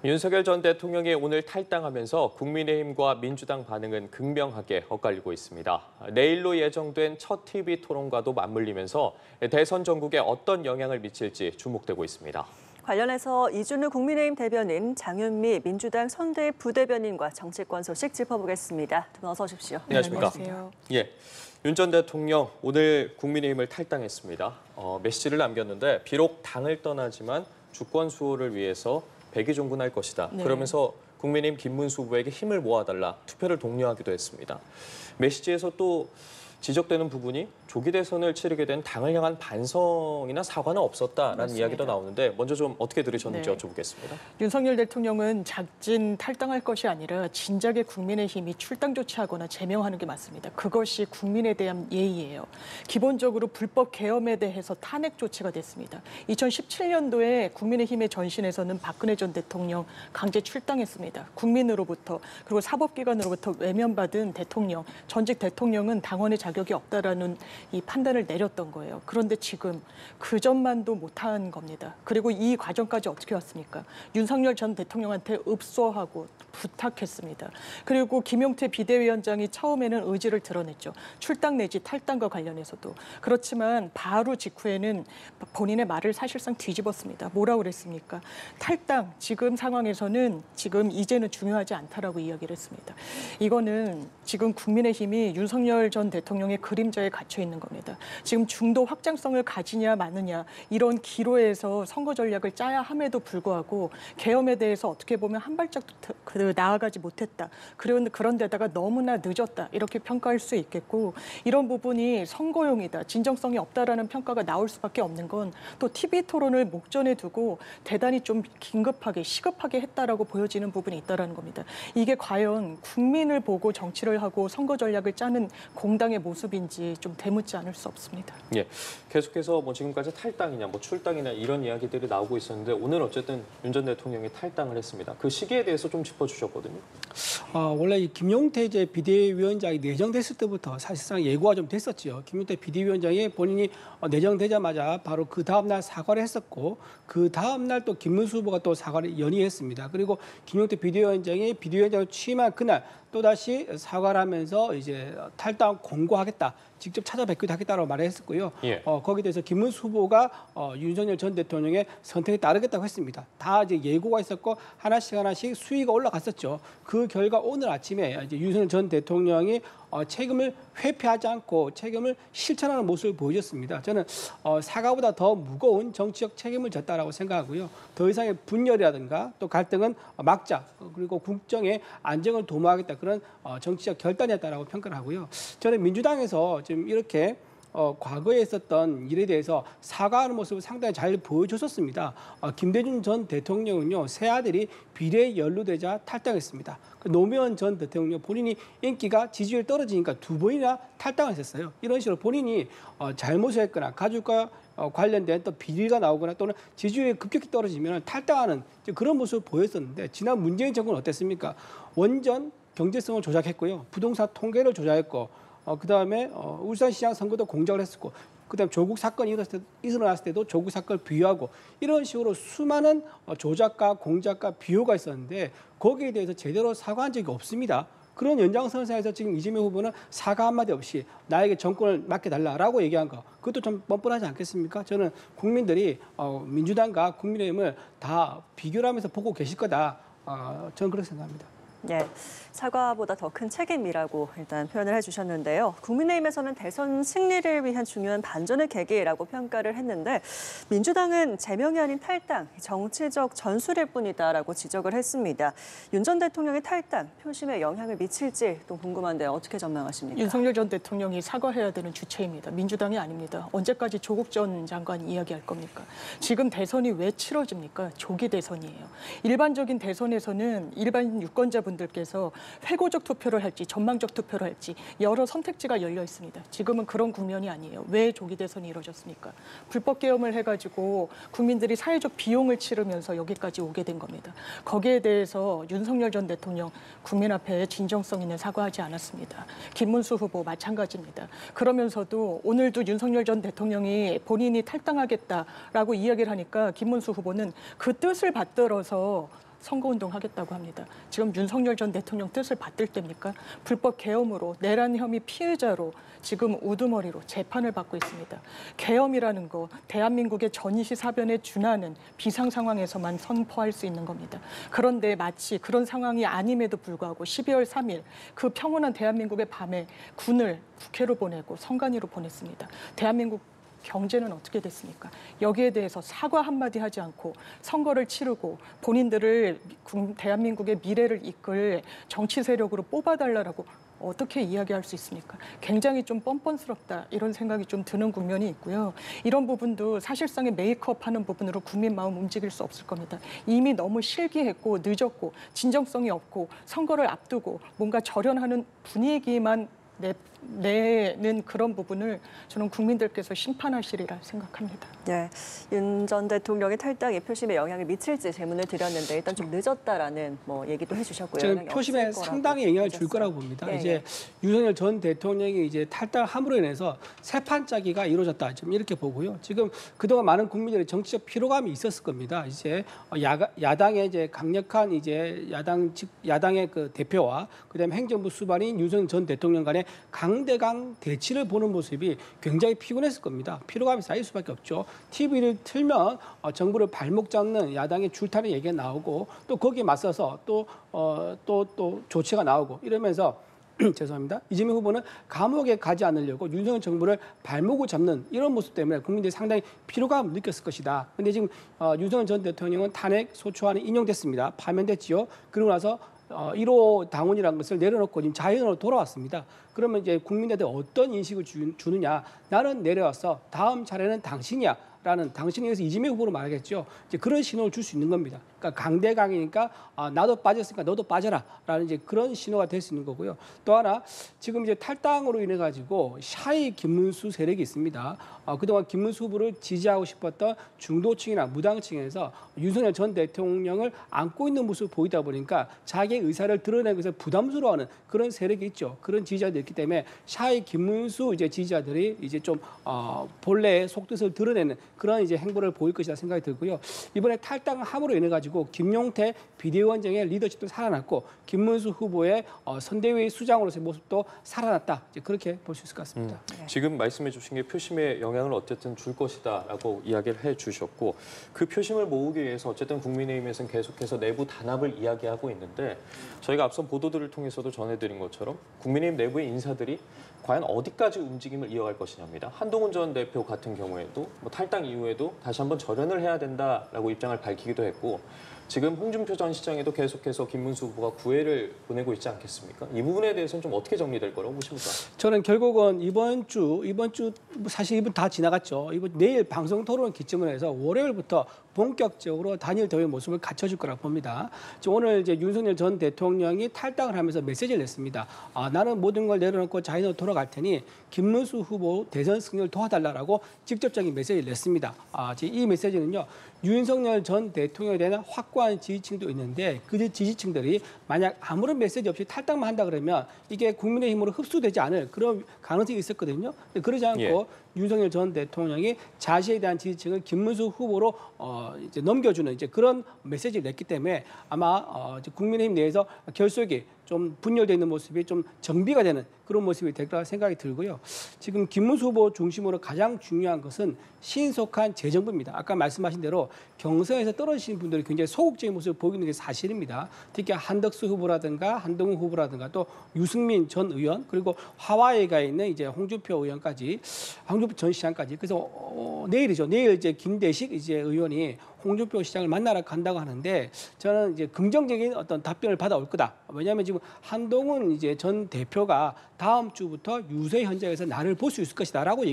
윤석열 전 대통령이 오늘 탈당하면서 국민의힘과 민주당 반응은 극명하게 엇갈리고 있습니다. 내일로 예정된 첫 TV 토론과도 맞물리면서 대선 전국에 어떤 영향을 미칠지 주목되고 있습니다. 관련해서 이준우 국민의힘 대변인, 장윤미 민주당 선대 부대변인과 정치권 소식 짚어보겠습니다. 두 분 어서 오십시오. 안녕하십니까? 안녕하세요. 예, 윤 전 대통령 오늘 국민의힘을 탈당했습니다. 메시지를 남겼는데 비록 당을 떠나지만 주권 수호를 위해서 백의종군할 것이다. 네. 그러면서 국민의힘 김문수 후보에게 힘을 모아달라 투표를 독려하기도 했습니다. 메시지에서 또 지적되는 부분이 조기 대선을 치르게 된 당을 향한 반성이나 사과는 없었다라는 맞습니다. 이야기도 나오는데 먼저 좀 어떻게 들으셨는지 네. 여쭤보겠습니다. 윤석열 대통령은 작진 탈당할 것이 아니라 진작에 국민의힘이 출당 조치하거나 제명하는 게 맞습니다. 그것이 국민에 대한 예의예요. 기본적으로 불법 계엄에 대해서 탄핵 조치가 됐습니다. 2017년도에 국민의힘의 전신에서는 박근혜 전 대통령 강제 출당했습니다. 국민으로부터 그리고 사법기관으로부터 외면받은 대통령, 전직 대통령은 당원의 자격이 없다라는 이 판단을 내렸던 거예요. 그런데 지금 그 점만도 못한 겁니다. 그리고 이 과정까지 어떻게 왔습니까? 윤석열 전 대통령한테 읍소하고 부탁했습니다. 그리고 김용태 비대위원장이 처음에는 의지를 드러냈죠. 출당 내지 탈당과 관련해서도. 그렇지만 바로 직후에는 본인의 말을 사실상 뒤집었습니다. 뭐라고 그랬습니까? 탈당, 지금 상황에서는 지금 이제는 중요하지 않다라고 이야기를 했습니다. 이거는 지금 국민의힘이 윤석열 전 대통령의 그림자에 갇혀 있는 겁니다. 지금 중도 확장성을 가지냐 마느냐 이런 기로에서 선거 전략을 짜야 함에도 불구하고 계엄에 대해서 어떻게 보면 한 발짝 나아가지 못했다. 그런 데다가 너무나 늦었다. 이렇게 평가할 수 있겠고 이런 부분이 선거용이다. 진정성이 없다라는 평가가 나올 수밖에 없는 건 또 TV 토론을 목전에 두고 대단히 좀 긴급하게 시급하게 했다라고 보여지는 부분이 있다라는 겁니다. 이게 과연 국민을 보고 정치를 하고 선거 전략을 짜는 공당의 모습인지 좀 되묻지 않을 수 없습니다. 예, 계속해서 뭐 지금까지 탈당이냐, 뭐 출당이냐 이런 이야기들이 나오고 있었는데 오늘 어쨌든 윤 전 대통령이 탈당을 했습니다. 그 시기에 대해서 좀 짚어주셨거든요. 원래 이 김용태 비대위원장이 내정됐을 때부터 사실상 예고가 좀 됐었죠. 김용태 비대위원장이 본인이 내정되자마자 바로 그 다음 날 사과를 했었고 그 다음 날 또 김문수 후보가 또 사과를 연이했습니다. 그리고 김용태 비대위원장이 비대위원장을 취임한 그날 또다시 사과를 하면서 이제 탈당 공고하겠다. 직접 찾아뵙기도 하겠다고 말을 했었고요. 예. 거기에 대해서 김문수 후보가 윤석열 전 대통령의 선택에 따르겠다고 했습니다. 다 이제 예고가 있었고 하나씩 수위가 올라갔었죠. 그 결과 오늘 아침에 이제 윤석열 전 대통령이 책임을 회피하지 않고 책임을 실천하는 모습을 보여줬습니다. 저는 사과보다 더 무거운 정치적 책임을 졌다라고 생각하고요. 더 이상의 분열이라든가 또 갈등은 막자 그리고 국정의 안정을 도모하겠다 그런 정치적 결단이었다라고 평가를 하고요. 저는 민주당에서 지금 이렇게 과거에 있었던 일에 대해서 사과하는 모습을 상당히 잘 보여줬었습니다. 김대중 전 대통령은요, 새 아들이 비례에 연루되자 탈당했습니다. 노무현 전 대통령 본인이 인기가 지지율 떨어지니까 두 번이나 탈당을 했었어요. 이런 식으로 본인이 잘못을 했거나 가족과 관련된 또 비리가 나오거나 또는 지지율이 급격히 떨어지면 탈당하는 그런 모습을 보였었는데 지난 문재인 정부는 어땠습니까? 원전 경제성을 조작했고요. 부동산 통계를 조작했고 그다음에 울산시장 선거도 공작을 했었고 그다음 조국 사건이 일어났을 때도 조국 사건을 비유하고 이런 식으로 수많은 조작과 공작과 비호가 있었는데 거기에 대해서 제대로 사과한 적이 없습니다. 그런 연장선상에서 지금 이재명 후보는 사과 한마디 없이 나에게 정권을 맡겨달라라고 얘기한 거 그것도 좀 뻔뻔하지 않겠습니까? 저는 국민들이 민주당과 국민의힘을 다 비교를 하면서 보고 계실 거다. 저는 그렇게 생각합니다. 네, 사과보다 더 큰 책임이라고 일단 표현을 해주셨는데요. 국민의힘에서는 대선 승리를 위한 중요한 반전의 계기라고 평가를 했는데 민주당은 제명이 아닌 탈당, 정치적 전술일 뿐이다라고 지적을 했습니다. 윤 전 대통령의 탈당, 표심에 영향을 미칠지 또 궁금한데 어떻게 전망하십니까? 윤석열 전 대통령이 사과해야 되는 주체입니다. 민주당이 아닙니다. 언제까지 조국 전 장관 이야기할 겁니까? 지금 대선이 왜 치러집니까? 조기 대선이에요. 일반적인 대선에서는 일반 유권자분들께서 회고적 투표를 할지 전망적 투표를 할지 여러 선택지가 열려 있습니다. 지금은 그런 국면이 아니에요. 왜 조기 대선이 이루어졌습니까? 불법 계엄을 해가지고 국민들이 사회적 비용을 치르면서 여기까지 오게 된 겁니다. 거기에 대해서 윤석열 전 대통령 국민 앞에 진정성 있는 사과하지 않았습니다. 김문수 후보 마찬가지입니다. 그러면서도 오늘도 윤석열 전 대통령이 본인이 탈당하겠다라고 이야기를 하니까 김문수 후보는 그 뜻을 받들어서 선거운동 하겠다고 합니다. 지금 윤석열 전 대통령 뜻을 받들 때입니까? 불법 계엄으로 내란 혐의 피해자로 지금 우두머리로 재판을 받고 있습니다. 계엄이라는 거 대한민국의 전시 사변에 준하는 비상 상황에서만 선포할 수 있는 겁니다. 그런데 마치 그런 상황이 아님에도 불구하고 12월 3일 그 평온한 대한민국의 밤에 군을 국회로 보내고 선관위로 보냈습니다. 대한민국 경제는 어떻게 됐습니까? 여기에 대해서 사과 한마디 하지 않고 선거를 치르고 본인들을 대한민국의 미래를 이끌 정치 세력으로 뽑아달라고 어떻게 이야기할 수 있습니까? 굉장히 좀 뻔뻔스럽다 이런 생각이 좀 드는 국면이 있고요. 이런 부분도 사실상의 메이크업하는 부분으로 국민 마음 움직일 수 없을 겁니다. 이미 너무 실기했고 늦었고 진정성이 없고 선거를 앞두고 뭔가 절연하는 분위기만 내는 그런 부분을 저는 국민들께서 심판하시리라 생각합니다. 네, 윤 전 대통령의 탈당이 표심에 영향을 미칠지 질문을 드렸는데 일단 좀 늦었다라는 뭐 얘기도 해주셨고요. 저는 표심에 상당히 영향을 줄 거라고 봅니다. 이제 윤석열 전 대통령이 이제 탈당함으로 인해서 새 판짜기가 이루어졌다. 좀 이렇게 보고요. 지금 그동안 많은 국민들의 정치적 피로감이 있었을 겁니다. 이제 야당의 이제 강력한 이제 야당의 그 대표와 그다음에 행정부 수반인 윤석열 전 대통령 간의 강대강 대치를 보는 모습이 굉장히 피곤했을 겁니다. 피로감이 쌓일 수밖에 없죠. TV를 틀면 정부를 발목 잡는 야당의 줄타는 얘기가 나오고 또 거기에 맞서서 또 조치가 나오고 이러면서 죄송합니다. 이재명 후보는 감옥에 가지 않으려고 윤석열 정부를 발목을 잡는 이런 모습 때문에 국민들이 상당히 피로감을 느꼈을 것이다. 그런데 지금 윤석열 전 대통령은 탄핵 소추안이 인용됐습니다. 파면됐지요. 그러고 나서 1호 당원이라는 것을 내려놓고 지금 자연으로 돌아왔습니다. 그러면 이제 국민들한테 어떤 인식을 주느냐. 나는 내려왔어. 다음 차례는 당신이야. 라는 당신에 의해서 이재명 후보로 말하겠죠. 이제 그런 신호를 줄 수 있는 겁니다. 그러니까 강대강이니까 나도 빠졌으니까 너도 빠져라. 라는 이제 그런 신호가 될 수 있는 거고요. 또 하나 지금 이제 탈당으로 인해 가지고 샤이 김문수 세력이 있습니다. 그동안 김문수 후보를 지지하고 싶었던 중도층이나 무당층에서 윤석열 전 대통령을 안고 있는 모습을 보이다 보니까 자기의 의사를 드러내는 것을 부담스러워하는 그런 세력이 있죠. 그런 지지자들이 있기 때문에 샤이 김문수 이제 지지자들이 이제 좀 본래의 속뜻을 드러내는 그런 이제 행보를 보일 것이다 생각이 들고요. 이번에 탈당함으로 인해 가지고 김용태 비대위원장의 리더십도 살아났고 김문수 후보의 선대위 수장으로서의 모습도 살아났다. 이제 그렇게 볼 수 있을 것 같습니다. 지금 말씀해 주신 게 표심에 영향을 어쨌든 줄 것이다라고 이야기를 해 주셨고 그 표심을 모으기 위해서 어쨌든 국민의힘에서는 계속해서 내부 단합을 이야기하고 있는데 저희가 앞선 보도들을 통해서도 전해드린 것처럼 국민의힘 내부의 인사들이 과연 어디까지 움직임을 이어갈 것이냐입니다. 한동훈 전 대표 같은 경우에도 뭐 탈당 이후에도 다시 한번 절연을 해야 된다라고 입장을 밝히기도 했고 지금 홍준표 전 시장에도 계속해서 김문수 후보가 구애를 보내고 있지 않겠습니까? 이 부분에 대해서는 좀 어떻게 정리될 거라고 보십니까? 저는 결국은 이번 주 사실 이번 다 지나갔죠. 내일 방송 토론 기점을 해서 월요일부터 본격적으로 단일 대회 모습을 갖춰줄 거라고 봅니다. 오늘 이제 윤석열 전 대통령이 탈당을 하면서 메시지를 냈습니다. 나는 모든 걸 내려놓고 자연으로 돌아갈 테니 김문수 후보 대선 승리를 도와달라고 직접적인 메시지를 냈습니다. 이 메시지는요. 윤석열 전 대통령에 대한 확고한 지지층도 있는데 그 지지층들이 만약 아무런 메시지 없이 탈당만 한다 그러면 이게 국민의힘으로 흡수되지 않을 그런 가능성이 있었거든요. 그러지 않고 윤석열 전 대통령이 자신에 대한 지지층을 김문수 후보로 이제 넘겨주는 이제 그런 메시지를 냈기 때문에 아마 국민의힘 내에서 결속이 좀 분열되어 있는 모습이 좀 정비가 되는 그런 모습이 될 거라 생각이 들고요. 지금 김문수 후보 중심으로 가장 중요한 것은 신속한 재정부입니다. 아까 말씀하신 대로 경선에서 떨어지신 분들이 굉장히 소극적인 모습을 보이는 게 사실입니다. 특히 한덕수 후보라든가 한동훈 후보라든가 또 유승민 전 의원 그리고 하와이에 가 있는 이제 홍준표 의원까지 홍준표 전 시장까지 그래서 내일이죠. 내일 이제 김대식 이제 의원이 홍준표 시장을 만나러 간다고 하는데 저는 이제 긍정적인 어떤 답변을 받아올 거다. 왜냐하면 지금 한동훈 이제 전 대표가 다음 주부터 유세 현장에서 나를 볼 수 있을 것이다라고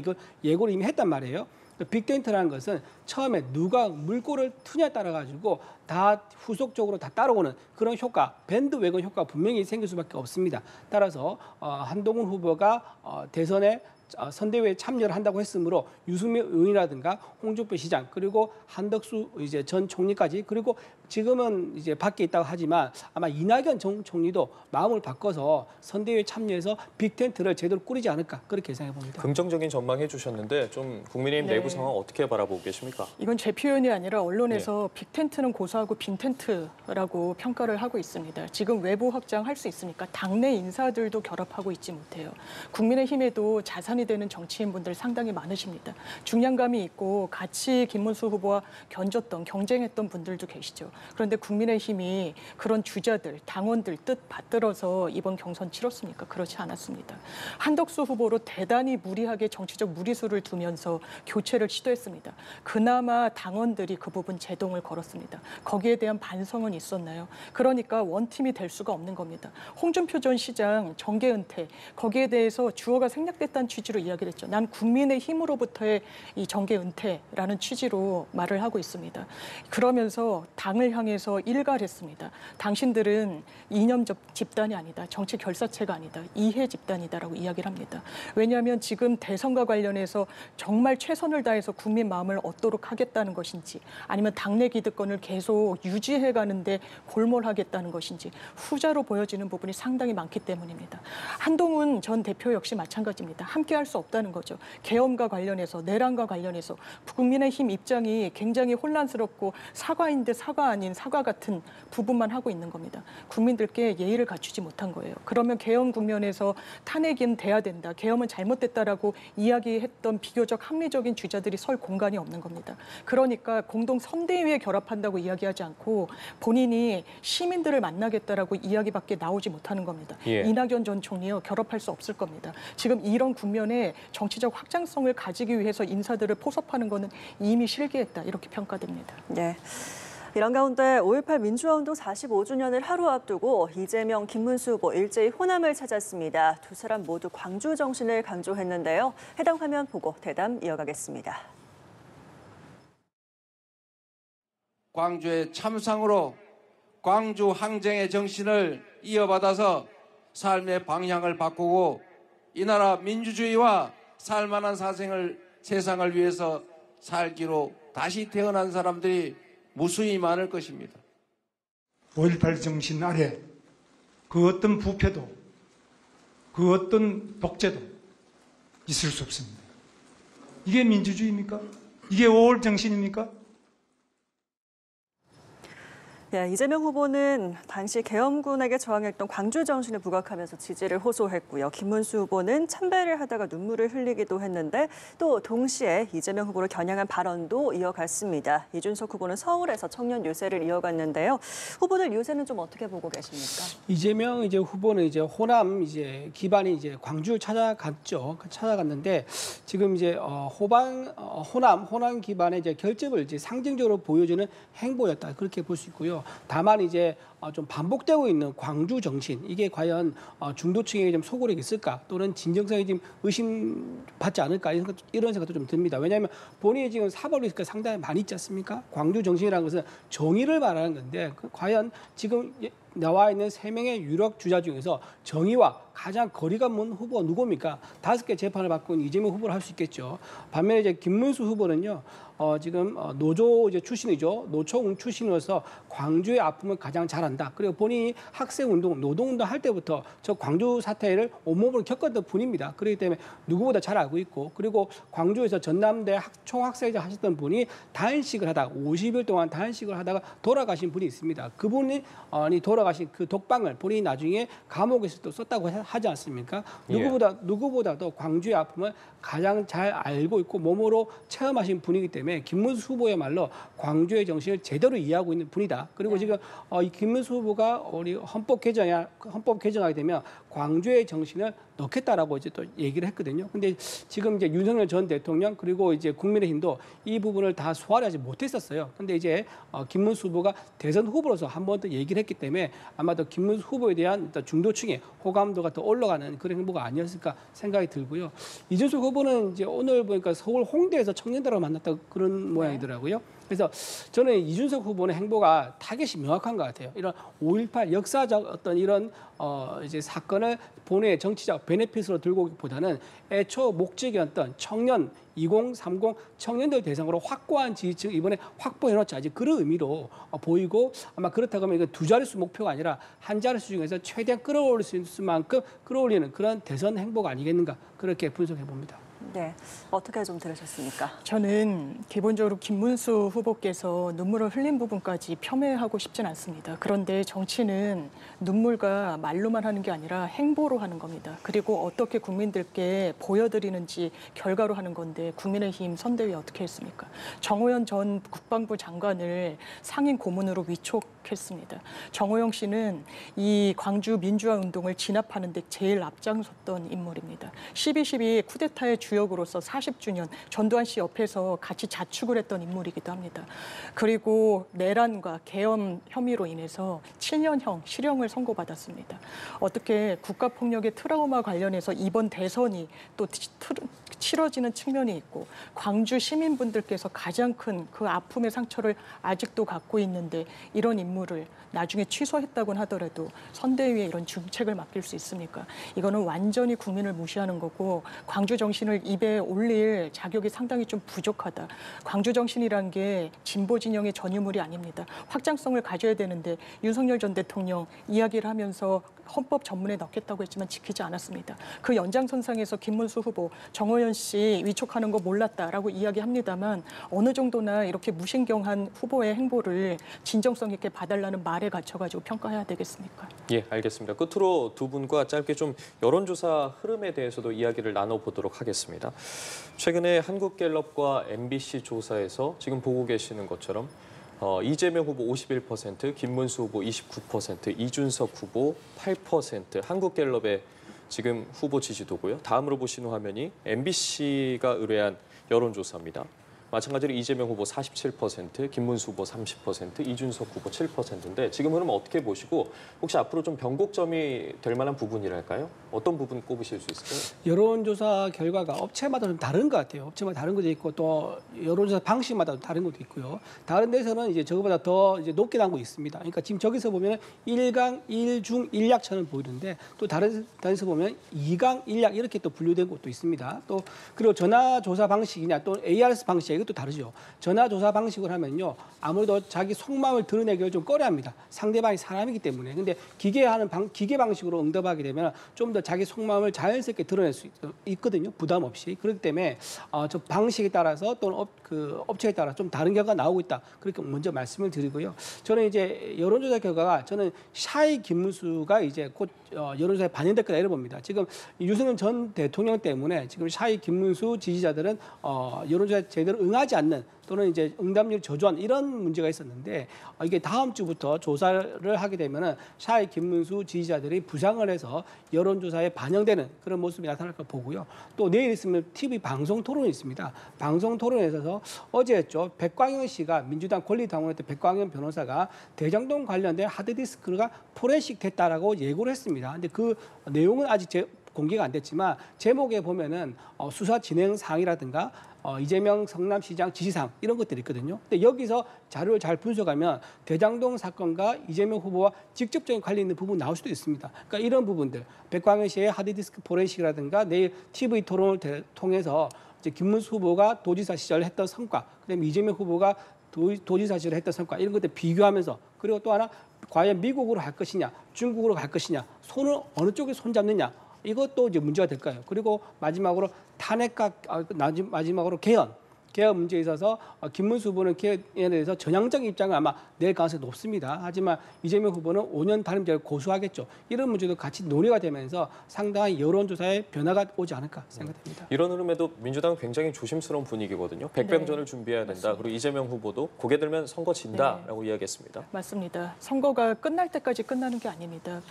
예고를 이미 했단 말이에요. 빅데이터라는 것은 처음에 누가 물꼬를 트냐에 따라 가지고 다 후속적으로 다 따라오는 그런 효과, 밴드웨건 효과가 분명히 생길 수밖에 없습니다. 따라서 한동훈 후보가 대선에 선대위에 참여를 한다고 했으므로 유승민 의원이라든가 홍준표 시장 그리고 한덕수 이제 전 총리까지 그리고 지금은 이제 밖에 있다고 하지만 아마 이낙연 전 총리도 마음을 바꿔서 선대위에 참여해서 빅텐트를 제대로 꾸리지 않을까 그렇게 예상해 봅니다. 긍정적인 전망해 주셨는데 좀 국민의힘 네. 내부 상황 어떻게 바라보고 계십니까? 이건 제 표현이 아니라 언론에서 빅텐트는 고사하고 빈텐트라고 평가를 하고 있습니다. 지금 외부 확장할 수 있으니까 당내 인사들도 결합하고 있지 못해요. 국민의힘에도 자산이 되는 정치인분들 상당히 많으십니다. 중량감이 있고 같이 김문수 후보와 견졌던 경쟁했던 분들도 계시죠. 그런데 국민의힘이 그런 주자들, 당원들 뜻 받들어서 이번 경선 치렀습니까? 그렇지 않았습니다. 한덕수 후보로 대단히 무리하게 정치적 무리수를 두면서 교체를 시도했습니다. 그나마 당원들이 그 부분 제동을 걸었습니다. 거기에 대한 반성은 있었나요? 그러니까 원팀이 될 수가 없는 겁니다. 홍준표 전 시장 정계 은퇴, 거기에 대해서 주어가 생략됐다는 취지로 이야기를 했죠. 난 국민의힘으로부터의 이 정계 은퇴라는 취지로 말을 하고 있습니다. 그러면서 당을 향해서 일갈했습니다. 당신들은 이념 집단이 아니다. 정치 결사체가 아니다. 이해 집단이다라고 이야기를 합니다. 왜냐하면 지금 대선과 관련해서 정말 최선을 다해서 국민 마음을 얻도록 하겠다는 것인지 아니면 당내 기득권을 계속 유지해 가는데 골몰하겠다는 것인지 후자로 보여지는 부분이 상당히 많기 때문입니다. 한동훈 전 대표 역시 마찬가지입니다. 함께할 수 없다는 거죠. 계엄과 관련해서 내란과 관련해서 국민의힘 입장이 굉장히 혼란스럽고 사과인데 사과 아닌 사과 같은 부분만 하고 있는 겁니다. 국민들께 예의를 갖추지 못한 거예요. 그러면 계엄 국면에서 탄핵은 돼야 된다. 계엄은 잘못됐다라고 이야기했던 비교적 합리적인 주자들이 설 공간이 없는 겁니다. 그러니까 공동 선대위에 결합한다고 이야기하지 않고 본인이 시민들을 만나겠다라고 이야기밖에 나오지 못하는 겁니다. 예. 이낙연 전 총리요 결합할 수 없을 겁니다. 지금 이런 국면에 정치적 확장성을 가지기 위해서 인사들을 포섭하는 것은 이미 실기했다 이렇게 평가됩니다. 네. 이런 가운데 5.18 민주화운동 45주년을 하루 앞두고 이재명, 김문수 후보 일제히 호남을 찾았습니다. 두 사람 모두 광주 정신을 강조했는데요. 해당 화면 보고 대담 이어가겠습니다. 광주의 참상으로 광주 항쟁의 정신을 이어받아서 삶의 방향을 바꾸고 이 나라 민주주의와 살만한 세상을 위해서 살기로 다시 태어난 사람들이 무수히 많을 것입니다. 5.18 정신 아래 그 어떤 부패도 그 어떤 독재도 있을 수 없습니다. 이게 민주주의입니까? 이게 5월 정신입니까? 예, 이재명 후보는 당시 계엄군에게 저항했던 광주 정신을 부각하면서 지지를 호소했고요. 김문수 후보는 참배를 하다가 눈물을 흘리기도 했는데 또 동시에 이재명 후보를 겨냥한 발언도 이어갔습니다. 이준석 후보는 서울에서 청년 유세를 이어갔는데요. 후보들 유세는 좀 어떻게 보고 계십니까? 이재명 후보는 호남 기반이 광주를 찾아갔죠. 찾아갔는데 지금 호남 기반의 결집을 상징적으로 보여주는 행보였다 그렇게 볼 수 있고요. 다만 좀 반복되고 있는 광주 정신 이게 과연 중도층에게 좀 소구력이 있을까 또는 진정성이 좀 의심받지 않을까 이런 생각도 좀 듭니다. 왜냐하면 본인이 지금 사법 리스크가 상당히 많이 있지 않습니까? 광주 정신이라는 것은 정의를 말하는 건데 과연 지금 나와 있는 3명의 유력 주자 중에서 정의와 가장 거리가 먼 후보가 누굽니까? 5개 재판을 받고 있는 이재명 후보를 할 수 있겠죠. 반면에 김문수 후보는요. 지금 노조 출신이죠. 노총 출신으로서 광주의 아픔을 가장 잘 안다. 그리고 본인이 학생운동, 노동운동 할 때부터 저 광주 사태를 온몸으로 겪었던 분입니다. 그렇기 때문에 누구보다 잘 알고 있고 그리고 광주에서 전남대 총학생회장 하셨던 분이 단식을 하다가 50일 동안 단식을 하다가 돌아가신 분이 있습니다. 그분이 돌아가신 그 독방을 본인이 나중에 감옥에서 또 썼다고 하지 않습니까? 누구보다도 광주의 아픔을 가장 잘 알고 있고 몸으로 체험하신 분이기 때문에 김문수 후보야말로 광주의 정신을 제대로 이해하고 있는 분이다. 그리고 지금 이 김문수 후보가 우리 헌법 개정하게 되면 광주의 정신을 넣겠다라고 또 얘기를 했거든요. 근데 지금 윤석열 전 대통령 그리고 국민의힘도 이 부분을 다 소화를 하지 못했었어요. 근데 김문수 후보가 대선 후보로서 한 번 더 얘기를 했기 때문에 아마도 김문수 후보에 대한 중도층의 호감도가 더 올라가는 그런 행보가 아니었을까 생각이 들고요. 이준석 후보는 오늘 보니까 서울 홍대에서 청년들하고 만났다고 그런 모양이더라고요. 그래서 저는 이준석 후보의 행보가 타겟이 명확한 것 같아요. 이런 5.18 역사적 어떤 이런 이제 사건을 본인의 정치적 베네핏으로 들고 오기보다는 애초 목적이었던 청년 2030 청년들 대상으로 확고한 지지층 이번에 확보해놓자 이제 그런 의미로 보이고 아마 그렇다고 하면 이건 두 자릿수 목표가 아니라 한 자릿수 중에서 최대한 끌어올릴 수 있을 만큼 끌어올리는 그런 대선 행보가 아니겠는가 그렇게 분석해 봅니다. 네, 어떻게 좀 들으셨습니까? 저는 기본적으로 김문수 후보께서 눈물을 흘린 부분까지 폄훼하고 싶진 않습니다. 그런데 정치는 눈물과 말로만 하는 게 아니라 행보로 하는 겁니다. 그리고 어떻게 국민들께 보여드리는지 결과로 하는 건데 국민의힘 선대위 어떻게 했습니까? 정호연 전 국방부 장관을 상임 고문으로 위촉했습니다. 정호영 씨는 이 광주 민주화 운동을 진압하는 데 제일 앞장섰던 인물입니다. 12.12 쿠데타의 주역으로서 40주년 전두환 씨 옆에서 같이 자축을 했던 인물이기도 합니다. 그리고 내란과 계엄 혐의로 인해서 7년형 실형을 선고받았습니다. 어떻게 국가폭력의 트라우마 관련해서 이번 대선이 또 치러지는 측면이 있고 광주 시민분들께서 가장 큰 그 아픔의 상처를 아직도 갖고 있는데 이런 인물을 나중에 취소했다곤 하더라도 선대위에 이런 중책을 맡길 수 있습니까? 이거는 완전히 국민을 무시하는 거고 광주 정신을 입에 올릴 자격이 상당히 좀 부족하다. 광주 정신이란 게 진보 진영의 전유물이 아닙니다. 확장성을 가져야 되는데 윤석열 전 대통령 이야기를 하면서 헌법 전문에 넣겠다고 했지만 지키지 않았습니다. 그 연장선상에서 김문수 후보, 정호연 씨 위촉하는 거 몰랐다라고 이야기합니다만 어느 정도나 이렇게 무신경한 후보의 행보를 진정성 있게 봐달라는 말에 갇혀가지고 평가해야 되겠습니까? 예, 알겠습니다. 끝으로 두 분과 짧게 좀 여론조사 흐름에 대해서도 이야기를 나눠보도록 하겠습니다. 최근에 한국갤럽과 MBC 조사에서 지금 보고 계시는 것처럼 이재명 후보 51%, 김문수 후보 29%, 이준석 후보 8%, 한국갤럽의 지금 후보 지지도고요. 다음으로 보시는 화면이 MBC가 의뢰한 여론조사입니다. 마찬가지로 이재명 후보 47%, 김문수 후보 30%, 이준석 후보 7%인데 지금 흐름 어떻게 보시고 혹시 앞으로 좀 변곡점이 될 만한 부분이랄까요? 어떤 부분 꼽으실 수 있을까요? 여론조사 결과가 업체마다 좀 다른 것 같아요. 업체마다 다른 것도 있고 또 여론조사 방식마다 다른 것도 있고요. 다른 데서는 이제 저거보다 더 이제 높게 나온 거 있습니다. 그러니까 지금 저기서 보면 1강, 1중, 1약처럼 보이는데 또 다른 데서 보면 2강, 1약 이렇게 또 분류된 것도 있습니다. 또 그리고 전화조사 방식이냐 또 ARS 방식 이것도 다르죠. 전화조사 방식을 하면요. 아무래도 자기 속마음을 드러내기를 좀 꺼려합니다. 상대방이 사람이기 때문에. 근데 기계 방식으로 응답하게 되면 좀 더 자기 속마음을 자연스럽게 드러낼 수 있거든요. 부담 없이. 그렇기 때문에 저 방식에 따라서 또는 업체에 따라 좀 다른 결과가 나오고 있다. 그렇게 먼저 말씀을 드리고요. 저는 이제 여론조사 결과가 저는 샤이 김문수가 이제 곧 여론조사에 반영될 거다 이래 봅니다. 지금 유승민 전 대통령 때문에 지금 샤이 김문수 지지자들은 여론조사에 제대로 응하지 않는 또는 이제 응답률 저조한 이런 문제가 있었는데 이게 다음 주부터 조사를 하게 되면은 샤이 김문수 지지자들이 부상을 해서 여론조사에 반영되는 그런 모습이 나타날 거 보고요. 또 내일 있으면 TV 방송 토론이 있습니다. 방송 토론에서 어제였죠. 백광현 씨가 민주당 권리당원했던 백광현 변호사가 대장동 관련된 하드디스크가 포렌식 됐다라고 예고를 했습니다. 근데 그 내용은 아직 공개가 안 됐지만 제목에 보면은 수사 진행 사항이라든가 이재명 성남시장 지시사항 이런 것들이 있거든요. 근데 여기서 자료를 잘 분석하면 대장동 사건과 이재명 후보와 직접적인 관련 있는 부분 나올 수도 있습니다. 그러니까 이런 부분들 백광현 씨의 하드디스크 포렌식이라든가 내일 TV 토론을 통해서 이제 김문수 후보가 도지사 시절 했던 성과, 그다음에 이재명 후보가 도지사 시절 했던 성과 이런 것들 비교하면서 그리고 또 하나 과연 미국으로 갈 것이냐, 중국으로 갈 것이냐, 손을 어느 쪽에 손잡느냐. 이것도 이제 문제가 될까요? 그리고 마지막으로 탄핵과 마지막으로 개헌 문제에 있어서 김문수 후보는 개헌에 대해서 전향적 입장을 아마 낼 가능성이 높습니다. 하지만 이재명 후보는 5년 단임제를 고수하겠죠. 이런 문제도 같이 논의가 되면서 상당한 여론조사에 변화가 오지 않을까 생각됩니다. 이런 흐름에도 민주당은 굉장히 조심스러운 분위기거든요. 백병전을 준비해야 된다. 맞습니다. 그리고 이재명 후보도 고개 들면 선거 진다라고 이야기했습니다. 맞습니다. 선거가 끝날 때까지 끝나는 게 아닙니다.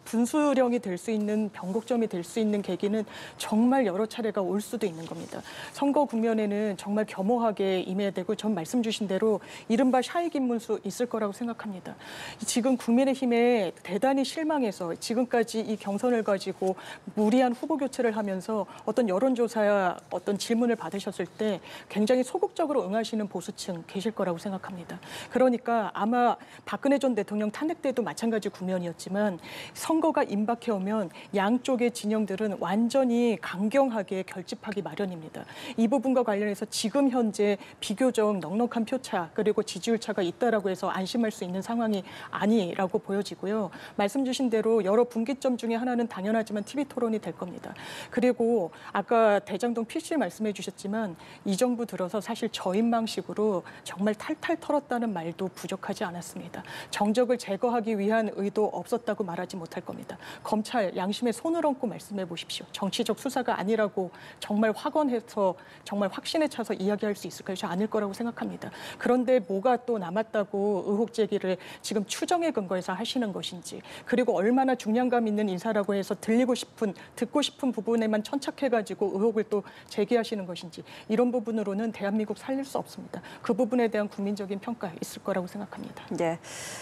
분수령이 될 수 있는 변곡점이 될 수 있는 계기는 정말 여러 차례가 올 수도 있는 겁니다. 선거 국면에는 정말 겸허하게 임해야 되고 전 말씀 주신 대로 이른바 샤이 김문수 있을 거라고 생각합니다. 지금 국민의힘에 대단히 실망해서 지금까지 이 경선을 가지고 무리한 후보 교체를 하면서 어떤 여론조사야 어떤 질문을 받으셨을 때 굉장히 소극적으로 응하시는 보수층 계실 거라고 생각합니다. 그러니까 아마 박근혜 전 대통령 탄핵 때도 마찬가지 국면이었지만 선거가 임박해 오면 양쪽의 진영들은 완전히 강경하게 결집하기 마련입니다. 이 부분과 관련해서 지금 현재 비교적 넉넉한 표차 그리고 지지율 차가 있다라고 해서 안심할 수 있는 상황이 아니라고 보여지고요. 말씀 주신 대로 여러 분기점 중에 하나는 당연하지만 TV 토론이 될 겁니다. 그리고 아까 대장동 PC 말씀해 주셨지만 이 정부 들어서 사실 저인망식으로 정말 탈탈 털었다는 말도 부족하지 않았습니다. 정적을 제거하기 위한 의도 없었다고 말하지 못할 겁니다. 검찰 양심에 손을 얹고 말씀해 보십시오. 정치적 수사가 아니라고 정말 확언해서 정말 확신에 차서 이야기할 수 있을까요? 저 아닐 거라고 생각합니다. 그런데 뭐가 또 남았다고 의혹 제기를 지금 추정에 근거해서 하시는 것인지 그리고 얼마나 중량감 있는 인사라고 해서 듣고 싶은 부분에만 천착해가지고 의혹을 또 제기하시는 것인지 이런 부분으로는 대한민국 살릴 수 없습니다. 그 부분에 대한 국민적인 평가 있을 거라고 생각합니다. 네,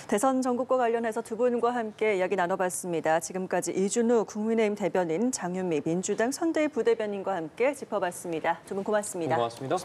대선 전국과 관련해서 두 분과 함께 이야기 나눠봤습니다. 지금까지 이준우 국민의힘 대변인, 장윤미 민주당 선대위 부대변인과 함께 짚어봤습니다. 두 분 고맙습니다. 고맙습니다.